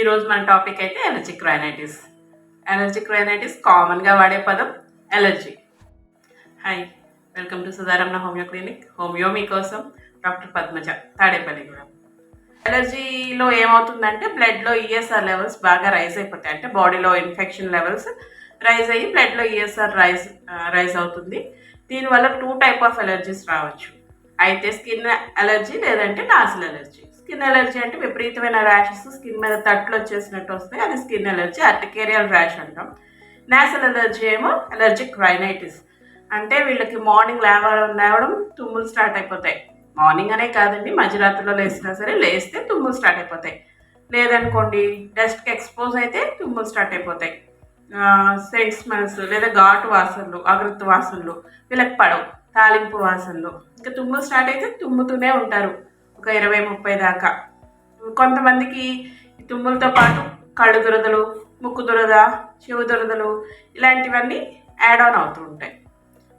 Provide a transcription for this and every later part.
ఈరోజు మన టాపిక్ అయితే ఎలర్జిక్ రైనైటిస్. ఎలర్జిక్ రైనైటిస్ కామన్గా వాడే పదం allergy. Hi, welcome to Sudharamana homeo clinic. Homeo మీకోసం డాక్టర్ పద్మజ, తాడేపల్లిగూడెం. ఎలర్జీలో ఏమవుతుందంటే బ్లడ్లో ఈఎస్ఆర్ లెవెల్స్ బాగా రైజ్ అయిపోతాయి. అంటే బాడీలో ఇన్ఫెక్షన్ లెవెల్స్ రైజ్ అయ్యి బ్లడ్లో ఈఎస్ఆర్ రైజ్ అవుతుంది. దీనివల్ల 2 టైప్ ఆఫ్ ఎలర్జీస్ రావచ్చు. అయితే స్కిన్ ఎలర్జీ లేదంటే నాసిల్ ఎలర్జీ. స్కిన్ ఎలర్జీ అంటే విపరీతమైన ర్యాషెస్ స్కిన్ మీద తట్లు వచ్చేసినట్టు వస్తాయి, అది స్కిన్ ఎలర్జీ, అర్టికేరియల్ ర్యాష్ అంటాం. నాసిల్ ఎలర్జీ ఏమో ఎలర్జిక్ రైనైటిస్. అంటే వీళ్ళకి మార్నింగ్ లేవడం తుమ్ములు స్టార్ట్ అయిపోతాయి. మార్నింగ్ అనే కాదండి, మధ్యరాత్రిలో లేసినా సరే లేస్తే తుమ్ములు స్టార్ట్ అయిపోతాయి. లేదనుకోండి డస్ట్కి ఎక్స్పోజ్ అయితే తుమ్ములు స్టార్ట్ అయిపోతాయి. సెంట్ స్మెల్స్ లేదా ఘాటు వాసనలు, అగరత్తు వాసనలు వీళ్ళకి పడవు. తాలింపు వాసనలు, ఇంకా తుమ్ములు స్టార్ట్ అయితే తుమ్ముతూనే ఉంటారు ఒక 20-30 దాకా. కొంతమందికి ఈ తుమ్ములతో పాటు కళ్ళు దురదలు, ముక్కు దురద, చెవు దురదలు ఇలాంటివన్నీ యాడ్ ఆన్ అవుతూ ఉంటాయి.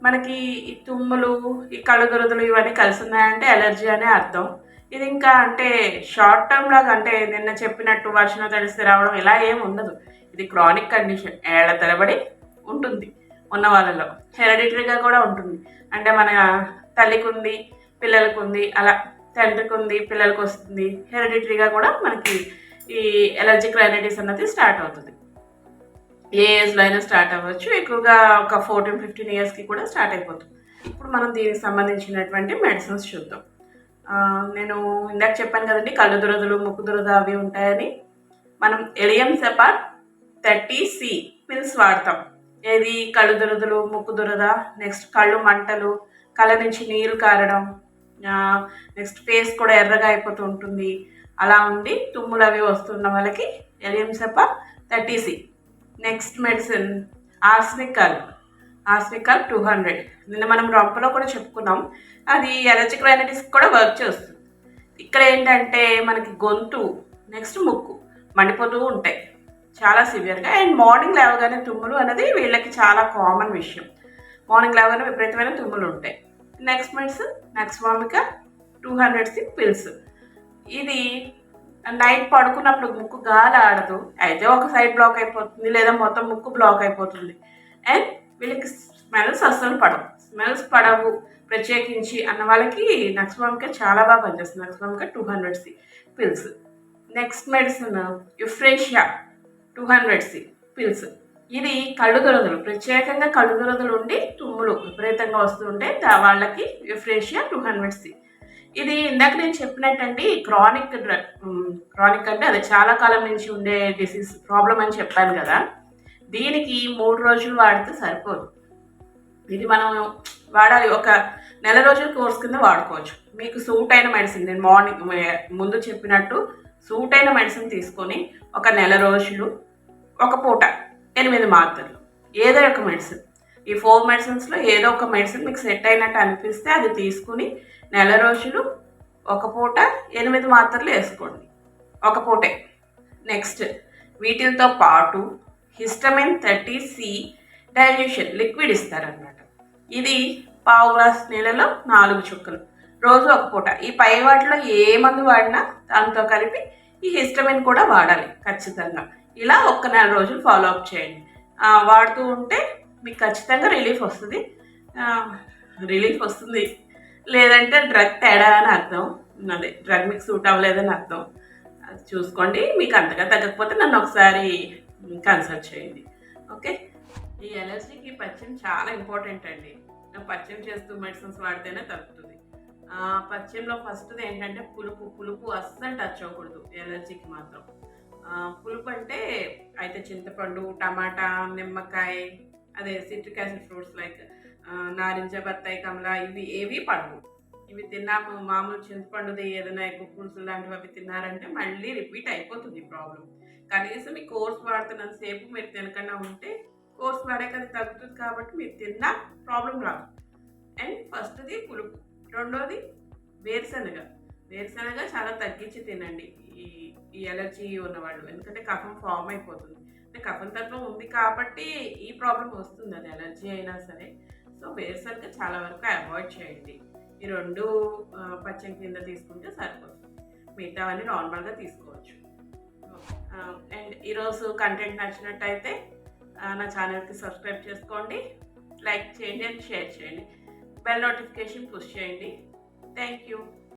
మనకి ఈ తుమ్ములు, ఈ కళ్ళు దురదలు ఇవన్నీ కలిసి ఉన్నాయంటే ఎలర్జీ అనే అర్థం. ఇది ఇంకా అంటే షార్ట్ టర్మ్ లాగా, అంటే నిన్న చెప్పినట్టు వర్షం తడిస్తే రావడం ఇలా ఏం ఉండదు. ఇది క్రానిక్ కండిషన్, ఏళ్ల తరబడి ఉంటుంది ఉన్న వాళ్ళలో. హెరిడిటరీగా కూడా ఉంటుంది. అంటే మన తల్లికి ఉంది, పిల్లలకు ఉంది, అలా తండ్రికి ఉంది, పిల్లలకు వస్తుంది. హెరిడిటరీగా కూడా మనకి ఈ ఎలర్జిక్ రైనైటిస్ అన్నది స్టార్ట్ అవుతుంది. ఏ ఏజ్లో అయినా స్టార్ట్ అవ్వచ్చు. ఎక్కువగా ఒక 14-15 ఇయర్స్కి కూడా స్టార్ట్ అయిపోతుంది. ఇప్పుడు మనం దీనికి సంబంధించినటువంటి మెడిసిన్స్ చూద్దాం. నేను ఇందాక చెప్పాను కదండి, కళ్ళు దురదలు, ముక్కు దురద అవి ఉంటాయని. మనం ఎలియం సెపార్ 30C పిల్స్ వాడతాం. ఏది కళ్ళు దురదలు, ముక్కు దురద, నెక్స్ట్ కళ్ళు మంటలు, కళ్ళ నుంచి నీరు కారడం, నెక్స్ట్ ఫేస్ కూడా ఎర్రగా అయిపోతూ ఉంటుంది. అలా ఉండి తుమ్ములు అవి వస్తున్న వాళ్ళకి ఎలియం సెపార్ 30C. Next medicine ఆర్సెనికాల్ 200. నిన్న మనం రొంపలో కూడా చెప్పుకున్నాం. అది ఎలర్జిక్ రైనైటిస్ కూడా వర్క్ చేస్తుంది. ఇక్కడ ఏంటంటే మనకి గొంతు, నెక్స్ట్ ముక్కు మండిపోతూ ఉంటాయి చాలా సివియర్గా. అండ్ మార్నింగ్ లేవగానే తుమ్ములు అనేది వీళ్ళకి చాలా కామన్ విషయం. మార్నింగ్ లేవగానే విపరీతమైన తుమ్ములు ఉంటాయి. Next medicine nux vomica 200C pills. ఇది నైట్ పడుకున్నప్పుడు ముక్కు గాలి ఆడదు, అయితే ఒక సైడ్ బ్లాక్ అయిపోతుంది లేదా మొత్తం ముక్కు బ్లాక్ అయిపోతుంది. అండ్ వీళ్ళకి స్మెల్స్ పడవు ప్రత్యేకించి అన్న వాళ్ళకి నెక్స్వామికా చాలా బాగా పనిచేస్తుంది. Nux vomica 200C pills. Next medicine euphrasia 200C pills. ఇది కళ్ళు దురదలు, ప్రత్యేకంగా కళ్ళు దురదలు ఉండి తుమ్ములు విపరీతంగా వస్తుంటే వాళ్ళకి యుఫ్రేషియా 200C. ఇది ఇందాక నేను చెప్పినట్టండి క్రానిక్ అంటే అది చాలా కాలం నుంచి ఉండే డిసీజ్ ప్రాబ్లం అని చెప్పాను కదా. దీనికి 3 రోజులు వాడితే సరిపోదు. ఇది మనం వాడాలి, ఒక నెల రోజుల కోర్స్ కింద వాడుకోవచ్చు. మీకు సూట్ అయిన మెడిసిన్, నేను మార్నింగ్ ముందు చెప్పినట్టు సూట్ అయిన మెడిసిన్ తీసుకొని ఒక నెల రోజులు, ఒక పూట 8 మాత్రలు, ఏదో ఒక మెడిసిన్. ఈ 4 మెడిసిన్స్లో ఏదో ఒక మెడిసిన్ మీకు సెట్ అయినట్టు అనిపిస్తే అది తీసుకుని నెల రోజులు, ఒక పూట 8 మాత్రలు వేసుకోండి, ఒక పూటే. నెక్స్ట్ వీటితో పాటు హిస్టమిన్ 30C డైల్యూషన్ లిక్విడ్ ఇస్తారనమాట. ఇది 1/2 గ్లాస్ నీళ్ళలో 4 చుక్కలు, రోజు ఒక పూట. ఈ పై వాటిలో ఏ మందు వాడినా దాంతో కలిపి ఈ హిస్టమిన్ కూడా వాడాలి ఖచ్చితంగా. ఇలా ఒక్క నెల రోజులు ఫాలో అప్ చేయండి. వాడుతూ ఉంటే మీకు ఖచ్చితంగా రిలీఫ్ వస్తుంది. లేదంటే డ్రగ్ తేడా అని అర్థం, అదే డ్రగ్ మీకు సూట్ అవ్వలేదని అర్థం. అది చూసుకోండి. మీకు అంతగా తగ్గకపోతే నన్ను ఒకసారి కన్సల్ట్ చేయండి. ఓకే. ఈ ఎలర్జీకి పథ్యం చాలా ఇంపార్టెంట్ అండి. పథ్యం చేస్తూ మెడిసిన్స్ వాడితేనే తగ్గుతుంది. పథ్యంలో ఫస్ట్ది ఏంటంటే పులుపు అస్సలు టచ్ అవ్వకూడదు ఎలర్జీకి మాత్రం. పులుపు అంటే అయితే చింతపండు, టమాటా, నిమ్మకాయ, అదే సిట్రిక్ యాసిడ్ ఫ్రూట్స్ లైక్ నారింజ, బత్తాయి, కమల ఇవి ఏవి పడవు. ఇవి తిన్నాము, మామూలు చింతపండుది ఏదైనా ఎక్కువ పులుసు లాంటివి అవి తిన్నారంటే మళ్ళీ రిపీట్ అయిపోతుంది ప్రాబ్లం. కనీసం ఈ కోర్స్ వాడుతున్నంత సేపు మీరు తినకుండా ఉంటే కోర్స్ వాడాక అది తగ్గుతుంది కాబట్టి మీరు తిన్నా ప్రాబ్లం రాదు. అండ్ ఫస్ట్ది పులుపు. రెండోది వేరుశనగ చాలా తగ్గించి తినండి ఈ ఎలర్జీ ఉన్నవాళ్ళు. ఎందుకంటే కఫం ఫామ్ అయిపోతుంది. అంటే కఫం తత్వం ఉంది కాబట్టి ఈ ప్రాబ్లం వస్తుంది, అది ఎలర్జీ అయినా సరే. సో వేరుశనగ చాలా వరకు అవాయిడ్ చేయండి. ఈ 2 పచ్చని కింద తీసుకుంటే సరిపోతుంది. మిగతావన్నీ నార్మల్గా తీసుకోవచ్చు. అండ్ ఈరోజు కంటెంట్ నచ్చినట్టయితే నా ఛానల్కి సబ్స్క్రైబ్ చేసుకోండి, లైక్ చేయండి అండ్ షేర్ చేయండి, బెల్ నోటిఫికేషన్ పుష్ చేయండి. Thank you.